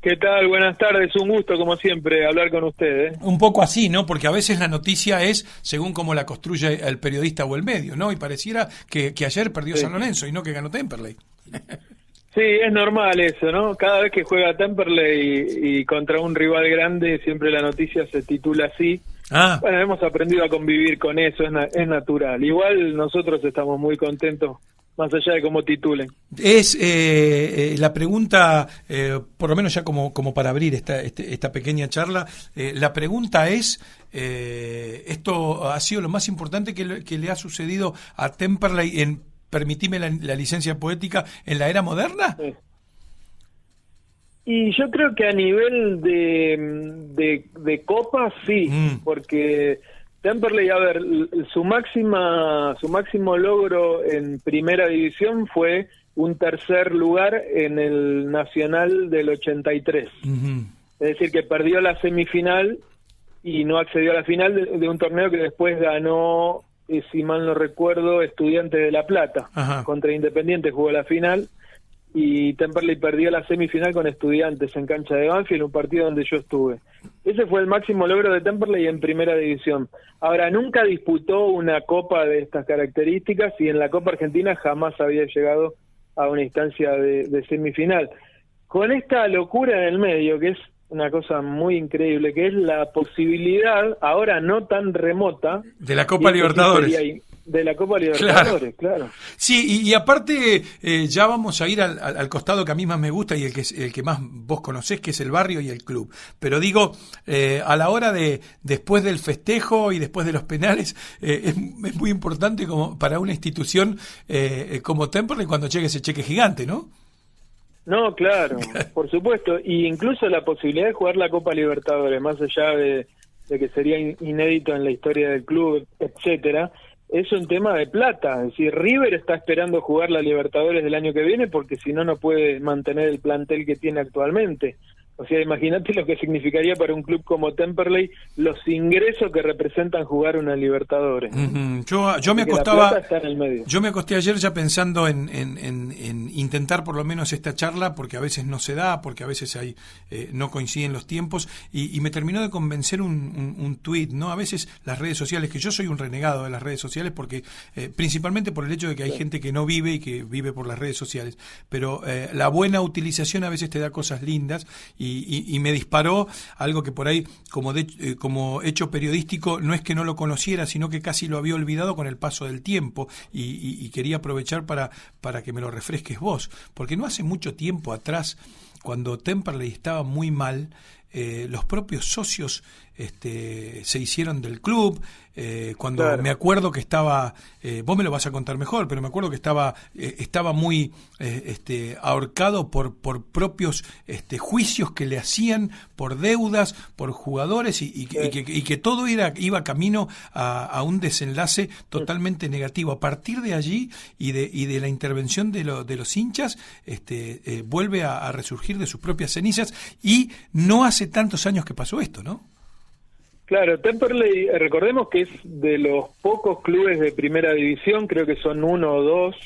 ¿Qué tal? Buenas tardes, un gusto como siempre hablar con ustedes. Un poco así, ¿no? Porque a veces la noticia es según cómo la construye el periodista o el medio, ¿no? Y pareciera que ayer perdió San Lorenzo y no que ganó Temperley. Sí, es normal eso, ¿no? Cada vez que juega Temperley y contra un rival grande, siempre la noticia se titula así. Bueno, hemos aprendido a convivir con eso, es natural. Igual nosotros estamos muy contentos, más allá de cómo titulen. Es la pregunta, por lo menos ya como para abrir esta pequeña charla, la pregunta es, ¿esto ha sido lo más importante que le ha sucedido a Temperley en, permitime la licencia poética, en la era moderna? Sí. Y yo creo que a nivel de Copa sí, porque Temperley, a ver, su máximo logro en primera división fue un tercer lugar en el Nacional del 83. Es decir, que perdió la semifinal y no accedió a la final de un torneo que después ganó, si mal no recuerdo, Estudiantes de La Plata. Contra Independiente jugó la final y Temperley perdió la semifinal con Estudiantes en cancha de Banfield, un partido donde yo estuve. Ese fue el máximo logro de Temperley en primera división. Ahora, nunca disputó una copa de estas características y en la Copa Argentina jamás había llegado a una instancia de semifinal. Con esta locura en el medio, que es una cosa muy increíble, que es la posibilidad, ahora no tan remota, de la Copa Libertadores. De la Copa Libertadores, claro. Sí, y aparte ya vamos a ir al costado que a mí más me gusta y el que más vos conocés, que es el barrio y el club. Pero digo, a la hora después del festejo y después de los penales, es muy importante como para una institución como Temperley cuando llegue ese cheque gigante, ¿no? No, claro, por supuesto. Y incluso la posibilidad de jugar la Copa Libertadores, más allá de que sería inédito en la historia del club, etcétera, es un tema de plata. Es decir, River está esperando jugar la Libertadores del año que viene porque si no, no puede mantener el plantel que tiene actualmente. O sea, imagínate lo que significaría para un club como Temperley los ingresos que representan jugar una Libertadores. Yo me acosté ayer ya pensando en intentar por lo menos esta charla, porque a veces no se da, porque a veces no coinciden los tiempos, y me terminó de convencer un tuit, ¿no? A veces las redes sociales, que yo soy un renegado de las redes sociales, porque principalmente por el hecho de que hay gente que no vive y que vive por las redes sociales, pero la buena utilización a veces te da cosas lindas, y me disparó algo que por ahí, como hecho periodístico, no es que no lo conociera, sino que casi lo había olvidado con el paso del tiempo, y quería aprovechar para que me lo refresques vos, porque no hace mucho tiempo atrás, cuando Temperley estaba muy mal, los propios socios se hicieron del club, cuando claro. Me acuerdo que estaba, vos me lo vas a contar mejor, pero me acuerdo que estaba muy ahorcado por propios juicios que le hacían por deudas, por jugadores y que todo iba camino a un desenlace totalmente negativo. A partir de allí y de la intervención de los hinchas, vuelve a resurgir de sus propias cenizas, y no hace tantos años que pasó esto, ¿no? Claro, Temperley, recordemos que es de los pocos clubes de primera división, creo que son 1 o 2,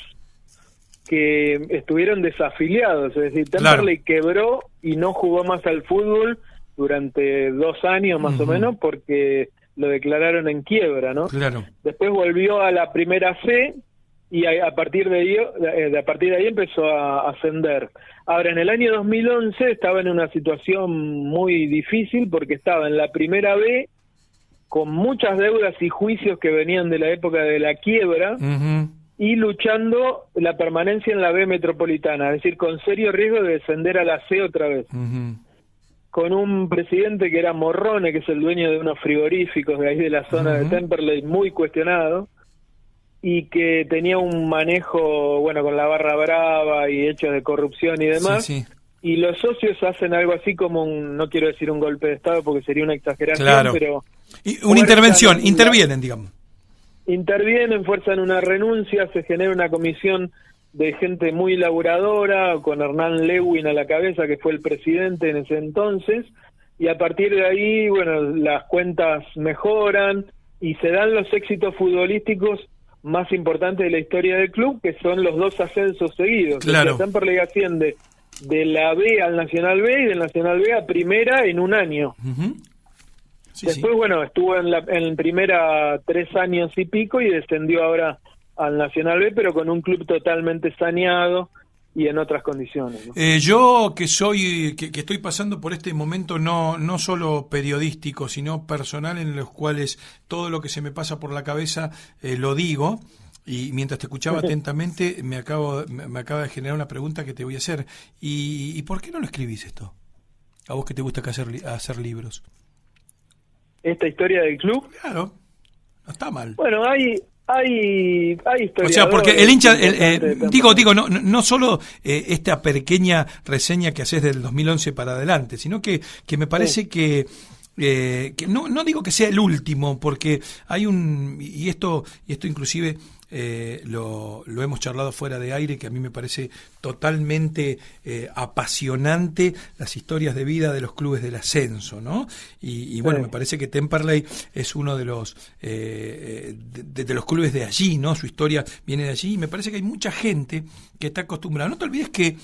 que estuvieron desafiliados, es decir, Temperley quebró y no jugó más al fútbol durante 2 años más o menos, porque lo declararon en quiebra, ¿no? Claro. Después volvió a la primera C y a partir de ahí empezó a ascender. Ahora, en el año 2011 estaba en una situación muy difícil porque estaba en la primera B con muchas deudas y juicios que venían de la época de la quiebra y luchando la permanencia en la B metropolitana, es decir, con serio riesgo de descender a la C otra vez. Con un presidente que era Morrone, que es el dueño de unos frigoríficos de ahí de la zona de Temperley, muy cuestionado, y que tenía un manejo, bueno, con la barra brava y hechos de corrupción y demás, y los socios hacen algo así como no quiero decir un golpe de Estado porque sería una exageración, pero... Y una intervención, intervienen, digamos. Intervienen, fuerzan una renuncia, se genera una comisión de gente muy laburadora, con Hernán Lewin a la cabeza, que fue el presidente en ese entonces, y a partir de ahí, bueno, las cuentas mejoran, y se dan los éxitos futbolísticos más importante de la historia del club, que son los 2 ascensos seguidos. Claro. El Temperley asciende de la B al Nacional B y del Nacional B a Primera en un año. Después, bueno, estuvo en Primera 3 años y pico y descendió ahora al Nacional B, pero con un club totalmente saneado y en otras condiciones, ¿no? Yo que estoy pasando por este momento no solo periodístico, sino personal, en los cuales todo lo que se me pasa por la cabeza lo digo, y mientras te escuchaba atentamente me acaba de generar una pregunta que te voy a hacer. ¿Y por qué no lo escribís esto? A vos que te gusta hacer libros. ¿Esta historia del club? Claro, no está mal. Bueno, hay historiadores. O sea, porque el hincha, digo, no solo esta pequeña reseña que haces del 2011 para adelante, sino que me parece que no digo que sea el último, porque hay y esto inclusive lo hemos charlado fuera de aire, que a mí me parece totalmente apasionante las historias de vida de los clubes del ascenso, ¿no? Y bueno, me parece que Temperley es uno de los de los clubes de allí, ¿no? Su historia viene de allí, y me parece que hay mucha gente que está acostumbrada. No te olvides que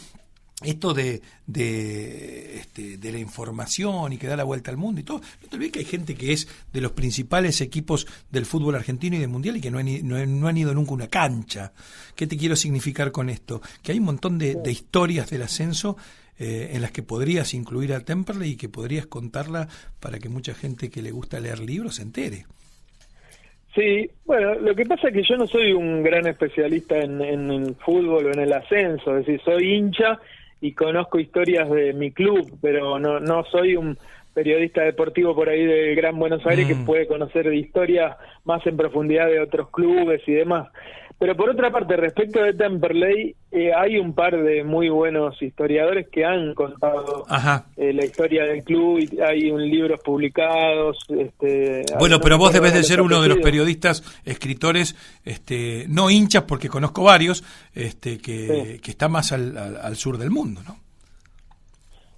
esto de la información y que da la vuelta al mundo y todo, no te olvides que hay gente que es de los principales equipos del fútbol argentino y del mundial y que no han ido nunca a una cancha. ¿Qué te quiero significar con esto? Que hay un montón de historias del ascenso en las que podrías incluir a Temperley y que podrías contarla para que mucha gente que le gusta leer libros se entere. Sí, bueno, lo que pasa es que yo no soy un gran especialista en el fútbol o en el ascenso, es decir, soy hincha y conozco historias de mi club, pero no soy un periodista deportivo por ahí del Gran Buenos Aires que puede conocer historias más en profundidad de otros clubes y demás. Pero por otra parte, respecto de Temperley, hay un par de muy buenos historiadores que han contado la historia del club, y hay libros publicados. Bueno, pero vos debes de ser uno de los periodistas, escritores, no hinchas, porque conozco varios, que está más al sur del mundo, ¿no?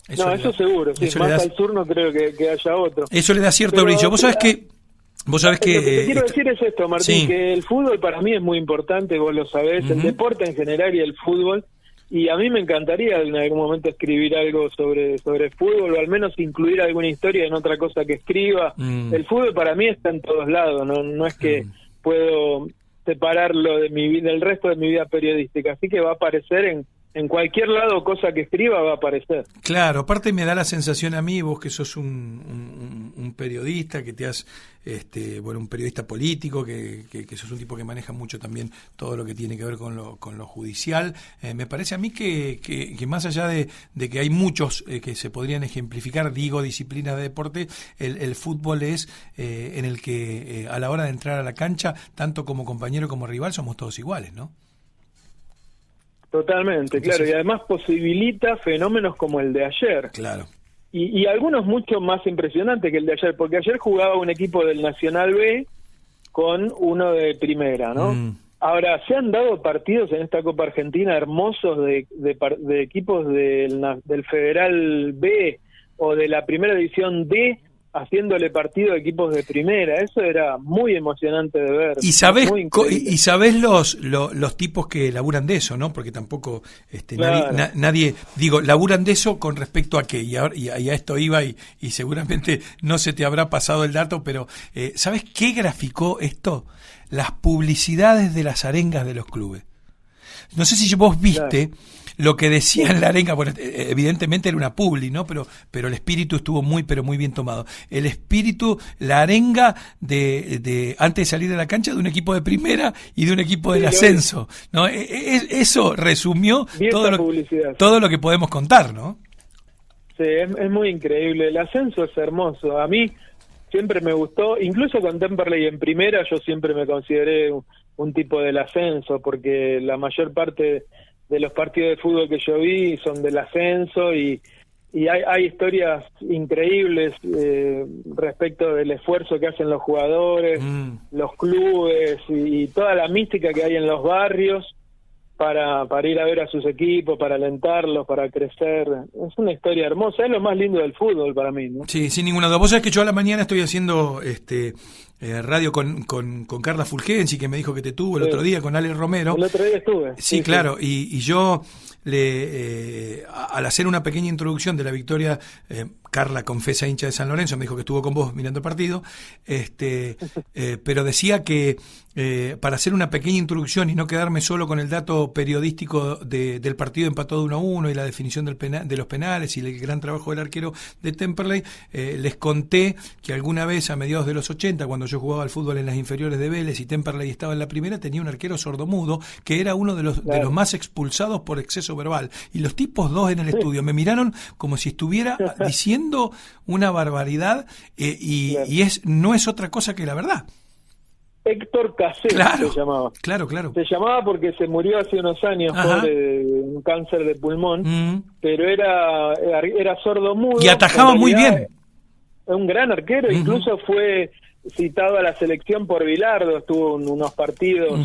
Eso seguro, sí, más al sur no creo que haya otro. Eso le da cierto brillo. Vos sabés que lo que te quiero decir es esto, Martín, que el fútbol para mí es muy importante, vos lo sabés, el deporte en general y el fútbol, y a mí me encantaría en algún momento escribir algo sobre fútbol, o al menos incluir alguna historia en otra cosa que escriba. El fútbol para mí está en todos lados, no es que puedo separarlo del resto de mi vida periodística, así que va a aparecer en cualquier lado, cosa que escriba va a aparecer. Claro, aparte me da la sensación a mí, vos que sos un periodista, que te has, un periodista político, que sos un tipo que maneja mucho también todo lo que tiene que ver con lo judicial, me parece a mí que más allá de que hay muchos que se podrían ejemplificar, disciplinas de deporte, el fútbol es en el que a la hora de entrar a la cancha, tanto como compañero como rival, somos todos iguales, ¿no? Totalmente, claro, y además posibilita fenómenos como el de ayer. Claro. Y algunos mucho más impresionantes que el de ayer, porque ayer jugaba un equipo del Nacional B con uno de Primera, ¿no? Ahora, se han dado partidos en esta Copa Argentina hermosos de equipos del Federal B o de la Primera División D, haciéndole partido a equipos de primera. Eso era muy emocionante de ver. Y sabés los tipos que laburan de eso, ¿no? Porque tampoco claro. nadie, laburan de eso con respecto a qué, y a esto iba, y seguramente no se te habrá pasado el dato, pero ¿sabés qué graficó esto? Las publicidades de las arengas de los clubes. No sé si vos viste lo que decía en la arenga. Bueno, evidentemente era una publi, ¿no? Pero el espíritu estuvo muy bien tomado. El espíritu, la arenga de antes de salir de la cancha, de un equipo de primera y de un equipo del ascenso, ¿no? Eso resumió todo lo que podemos contar, ¿no? Sí, es muy increíble. El ascenso es hermoso. A mí siempre me gustó, incluso con Temperley en primera, yo siempre me consideré un tipo del ascenso, porque la mayor parte de los partidos de fútbol que yo vi son del ascenso, y hay historias increíbles respecto del esfuerzo que hacen los jugadores, los clubes y toda la mística que hay en los barrios, para ir a ver a sus equipos, para alentarlos, para crecer. Es una historia hermosa, es lo más lindo del fútbol para mí, ¿no? Sí, sin ninguna duda. Vos sabés que yo a la mañana estoy haciendo radio con Carla Fulgensi, que me dijo que te tuvo el otro día, con Ale Romero. El otro día estuve. Sí, claro, sí. Y yo al hacer una pequeña introducción de la victoria, Carla, confesa hincha de San Lorenzo, me dijo que estuvo con vos mirando el partido, pero decía que para hacer una pequeña introducción y no quedarme solo con el dato periodístico del partido empatado de 1-1 y la definición de los penales y el gran trabajo del arquero de Temperley, les conté que alguna vez a mediados de los 80, cuando yo jugaba al fútbol en las inferiores de Vélez y Temperley estaba en la primera, tenía un arquero sordomudo que era uno de los más expulsados por exceso verbal, y los tipos dos en el estudio me miraron como si estuviera diciendo una barbaridad, y no es otra cosa que la verdad. Héctor Casés se llamaba. Claro. Se llamaba porque se murió hace unos años por un cáncer de pulmón, pero era sordomudo. Y atajaba muy bien. Un gran arquero, incluso fue citado a la selección por Bilardo, estuvo en unos partidos,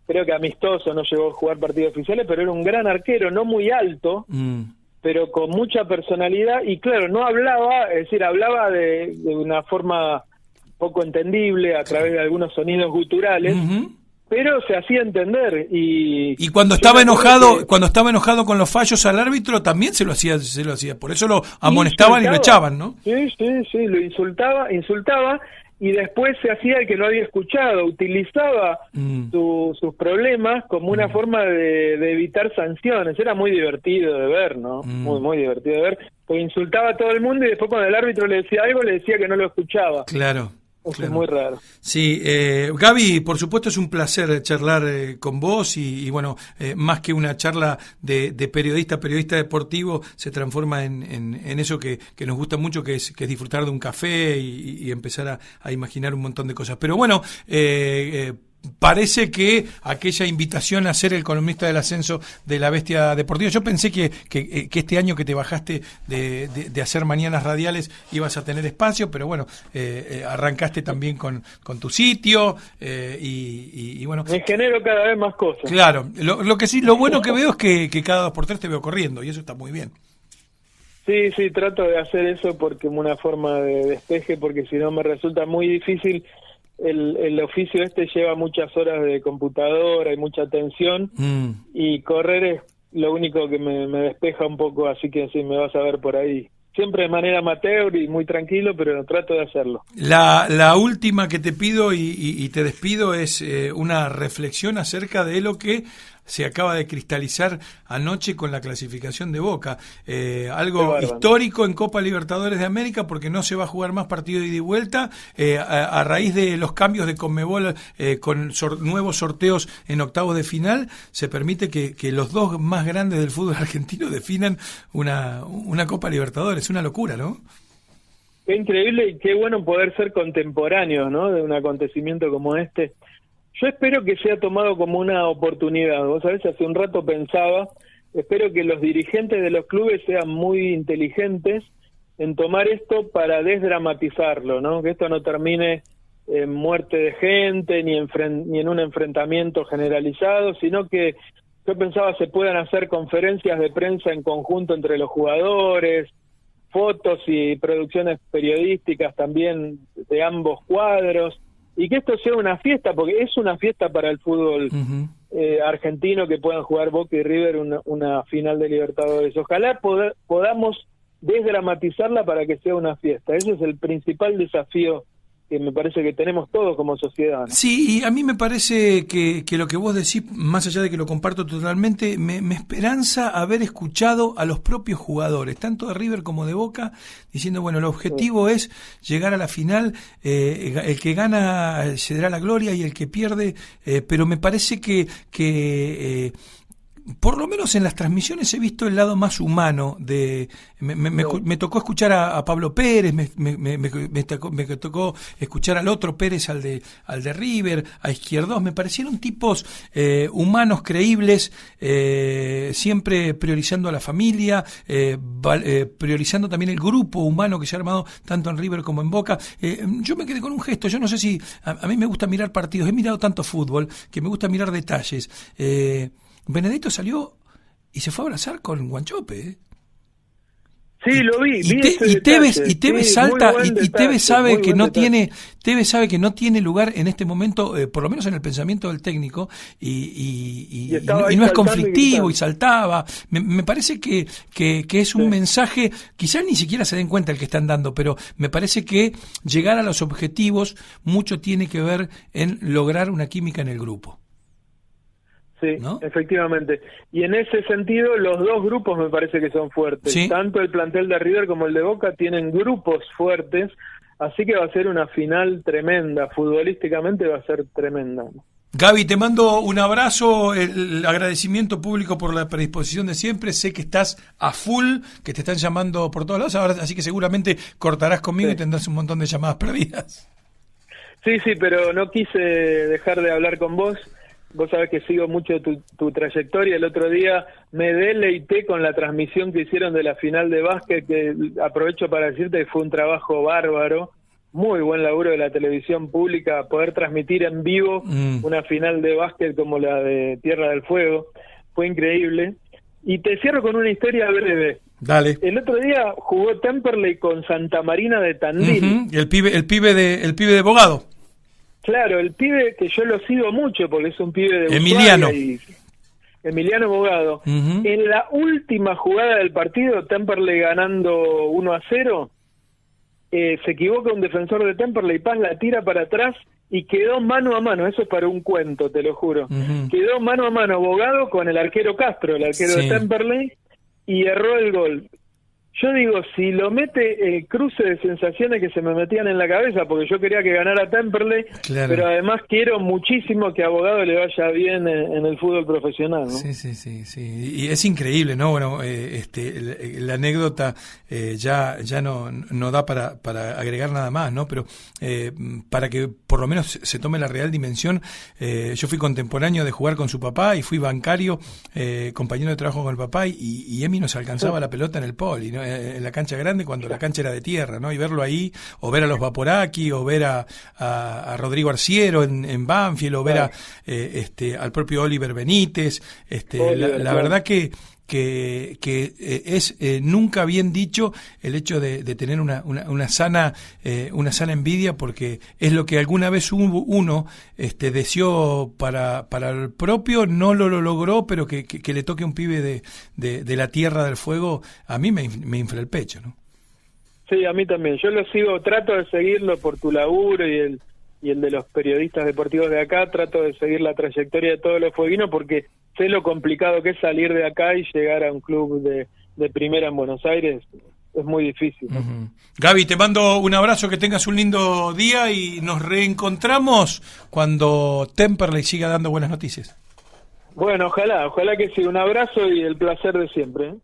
creo que amistoso, no llegó a jugar partidos oficiales, pero era un gran arquero, no muy alto, pero con mucha personalidad, y claro, no hablaba, es decir, hablaba de una forma poco entendible a través de algunos sonidos guturales, pero se hacía entender. Y cuando estaba enojado, con los fallos al árbitro, también se lo hacía, por eso lo amonestaban y lo echaban, ¿no? Sí, lo insultaba, y después se hacía el que no había escuchado, utilizaba sus problemas como una forma de evitar sanciones. Era muy divertido de ver, ¿no? Muy divertido de ver, porque insultaba a todo el mundo y después cuando el árbitro le decía algo, le decía que no lo escuchaba. Claro. Es muy raro. Sí, Gaby, por supuesto es un placer charlar con vos y bueno, más que una charla de periodista deportivo, se transforma en eso que nos gusta mucho, que es disfrutar de un café y empezar a imaginar un montón de cosas. Pero bueno, parece que aquella invitación a ser el columnista del ascenso de La Bestia Deportiva, yo pensé que este año que te bajaste de hacer mañanas radiales ibas a tener espacio, pero bueno, arrancaste también con tu sitio, y bueno, me genero cada vez más cosas. Claro, lo que sí, lo bueno que veo es que cada 2x3 te veo corriendo, y eso está muy bien. Sí, trato de hacer eso porque es una forma de despeje, porque si no me resulta muy difícil. El oficio lleva muchas horas de computadora y mucha atención, y correr es lo único que me despeja un poco, así que sí, me vas a ver por ahí. Siempre de manera amateur y muy tranquilo, pero trato de hacerlo. La última que te pido y te despido es una reflexión acerca de lo que se acaba de cristalizar anoche con la clasificación de Boca. Algo histórico en Copa Libertadores de América, porque no se va a jugar más partido de ida y vuelta, a raíz de los cambios de Conmebol, con nuevos sorteos en octavos de final, se permite que los dos más grandes del fútbol argentino definan una Copa Libertadores. Una locura, ¿no? Qué increíble y qué bueno poder ser contemporáneos, ¿no?, de un acontecimiento como este. Yo espero que sea tomado como una oportunidad. Vos sabés, hace un rato pensaba, espero que los dirigentes de los clubes sean muy inteligentes en tomar esto para desdramatizarlo, ¿no? Que esto no termine en muerte de gente ni en un enfrentamiento generalizado, sino que yo pensaba se puedan hacer conferencias de prensa en conjunto entre los jugadores, fotos y producciones periodísticas también de ambos cuadros, y que esto sea una fiesta, porque es una fiesta para el fútbol argentino que puedan jugar Boca y River una final de Libertadores. Ojalá podamos desdramatizarla para que sea una fiesta. Ese es el principal desafío que me parece que tenemos todos como sociedad, ¿no? Sí, y a mí me parece que lo que vos decís, más allá de que lo comparto totalmente, me esperanza haber escuchado a los propios jugadores, tanto de River como de Boca, diciendo, bueno, el objetivo es llegar a la final, el que gana se dará la gloria y el que pierde, pero me parece que por lo menos en las transmisiones he visto el lado más humano de me tocó escuchar a Pablo Pérez, me tocó escuchar al otro Pérez, al de River, a Izquierdos. Me parecieron tipos humanos, creíbles, siempre priorizando a la familia, priorizando también el grupo humano que se ha armado tanto en River como en Boca. Yo me quedé con un gesto. Yo no sé si a mí me gusta mirar partidos, he mirado tanto fútbol que me gusta mirar detalles. Benedetto salió y se fue a abrazar con Guanchope, ¿eh? Sí, lo vi. Y Tevez salta, y Tevez sabe que no tiene, Tevez sabe que no tiene lugar en este momento, por lo menos en el pensamiento del técnico, y no es conflictivo y saltaba. Me parece que es un mensaje, quizás ni siquiera se den cuenta el que están dando, pero me parece que llegar a los objetivos mucho tiene que ver en lograr una química en el grupo. Sí, ¿no? Efectivamente. Y en ese sentido, los dos grupos me parece que son fuertes. Sí. Tanto el plantel de River como el de Boca tienen grupos fuertes, así que va a ser una final tremenda. Futbolísticamente va a ser tremenda. Gaby, te mando un abrazo, el agradecimiento público por la predisposición de siempre. Sé que estás a full, que te están llamando por todos lados, ahora, así que seguramente cortarás conmigo y tendrás un montón de llamadas perdidas. Sí, pero no quise dejar de hablar con vos. Vos sabés que sigo mucho tu trayectoria. El otro día me deleité con la transmisión que hicieron de la final de básquet, que aprovecho para decirte que fue un trabajo bárbaro, muy buen laburo de la televisión pública, poder transmitir en vivo una final de básquet como la de Tierra del Fuego, fue increíble. Y te cierro con una historia breve. Dale. El otro día jugó Temperley con Santa Marina de Tandil. El pibe de Bogado. Claro, el pibe que yo lo sigo mucho porque es un pibe de Emiliano. Emiliano Bogado. En la última jugada del partido, Temperley ganando 1-0, se equivoca un defensor de Temperley, Paz la tira para atrás y quedó mano a mano. Eso es para un cuento, te lo juro. Quedó mano a mano Bogado con el arquero Castro, el arquero de Temperley, y erró el gol. Yo digo, si lo mete el cruce de sensaciones que se me metían en la cabeza, porque yo quería que ganara Temperley, pero además quiero muchísimo que a Bogado le vaya bien en el fútbol profesional, ¿no? Sí. Y es increíble, ¿no? Bueno, la anécdota ya no da para agregar nada más, ¿no? Pero para que por lo menos se tome la real dimensión, yo fui contemporáneo de jugar con su papá y fui bancario, compañero de trabajo con el papá, y Emi nos alcanzaba la pelota en el poli, ¿no? En la cancha grande cuando la cancha era de tierra, ¿no? Y verlo ahí, o ver a los Vaporaki, o ver a Rodrigo Arciero en Banfield, o ver al propio Oliver Benítez, la verdad que es nunca bien dicho el hecho de tener una sana envidia, porque es lo que alguna vez uno deseó para el propio, no lo logró, pero que le toque a un pibe de la Tierra del Fuego, a mí me infla el pecho, ¿no? Sí, a mí también. Yo lo sigo, trato de seguirlo por tu laburo y el de los periodistas deportivos de acá, trato de seguir la trayectoria de todos los fueguinos porque sé lo complicado que es salir de acá y llegar a un club de primera en Buenos Aires. Es muy difícil, ¿no? Gaby, te mando un abrazo, que tengas un lindo día y nos reencontramos cuando Temperley siga dando buenas noticias. Bueno, ojalá que sí. Un abrazo y el placer de siempre, ¿eh?